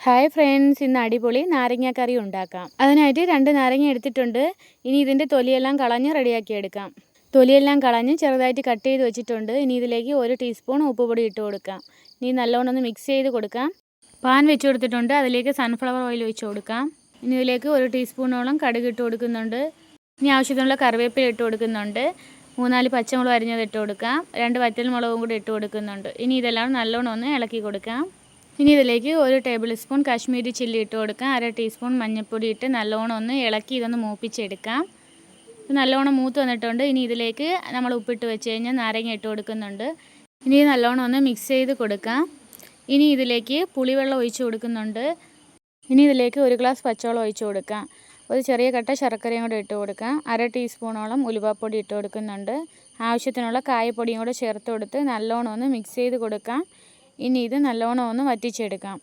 Hi friends, ഇന്ന് അടിപൊളി നാരങ്ങ കറി ഉണ്ടാക്കാം. അതിനായിട്ട് 2 നാരങ്ങ എടുത്തിട്ടുണ്ട്. ഇനി ഇതിൻ്റെ തൊലിയെല്ലാം കളഞ്ഞ് റെഡിയാക്കി എടുക്കാം. തൊലിയെല്ലാം കളഞ്ഞ് ചെറുതായിട്ട് കട്ട് ചെയ്ത് വെച്ചിട്ടുണ്ട്. ഇനി ഇതിലേക്ക് 1 ടീസ്പൂൺ ഉപ്പുപൊടി ഇട്ട് കൊടുക്കാം. ഇനി നല്ലോണം ഒന്ന് മിക്സ് ചെയ്ത് കൊടുക്കാം. പാൻ വെച്ച് കൊടുത്തിട്ടുണ്ട്. അതിലേക്ക് സൺഫ്ലവർ ഓയിൽ ഒഴിച്ച് കൊടുക്കാം. ഇനി ഇതിലേക്ക് 1 ടീസ്പൂണോളം കടുക് ഇട്ട് കൊടുക്കുന്നുണ്ട്. ഇനി ആവശ്യത്തിനുള്ള കറിവേപ്പില ഇട്ട് കൊടുക്കുന്നുണ്ട്. 3-4 പച്ചമുളക് അരിഞ്ഞത് ഇട്ട് കൊടുക്കാം. 2 വറ്റൽമുളകും കൂടി ഇട്ട് കൊടുക്കുന്നുണ്ട്. ഇനി ഇതെല്ലാം നല്ലോണം ഒന്ന് ഇളക്കി കൊടുക്കാം. ഇനി ഇതിലേക്ക് 1 ടേബിൾ സ്പൂൺ കാശ്മീരി ചില്ലി ഇട്ട് കൊടുക്കാം. 1/2 ടീസ്പൂൺ മഞ്ഞൾപ്പൊടി ഇട്ട് നല്ലോണം ഒന്ന് ഇളക്കി ഇതൊന്ന് മൂപ്പിച്ചെടുക്കാം. നല്ലോണം മൂത്ത് വന്നിട്ടുണ്ട്. ഇനി ഇതിലേക്ക് നമ്മൾ ഉപ്പിട്ട് വെച്ച് കഴിഞ്ഞാൽ നാരങ്ങ ഇട്ട് കൊടുക്കുന്നുണ്ട്. ഇനി നല്ലോണം ഒന്ന് മിക്സ് ചെയ്ത് കൊടുക്കാം. ഇനി ഇതിലേക്ക് പുളിവെള്ളം ഒഴിച്ച് കൊടുക്കുന്നുണ്ട്. ഇനി ഇതിലേക്ക് 1 ഗ്ലാസ് പച്ചവെള്ളം ഒഴിച്ച് കൊടുക്കാം. ഒരു ചെറിയ കട്ട ശർക്കരയും കൂടെ ഇട്ട് കൊടുക്കാം. 1/2 ടീസ്പൂണോളം ഉലുവാപ്പൊടി ഇട്ട് കൊടുക്കുന്നുണ്ട്. ആവശ്യത്തിനുള്ള കായപ്പൊടിയും കൂടെ ചേർത്ത് കൊടുത്ത് നല്ലോണം ഒന്ന് മിക്സ് ചെയ്ത് കൊടുക്കാം. ഇനി ഇത് നല്ലോണം ഒന്ന് വറ്റിച്ചെടുക്കാം.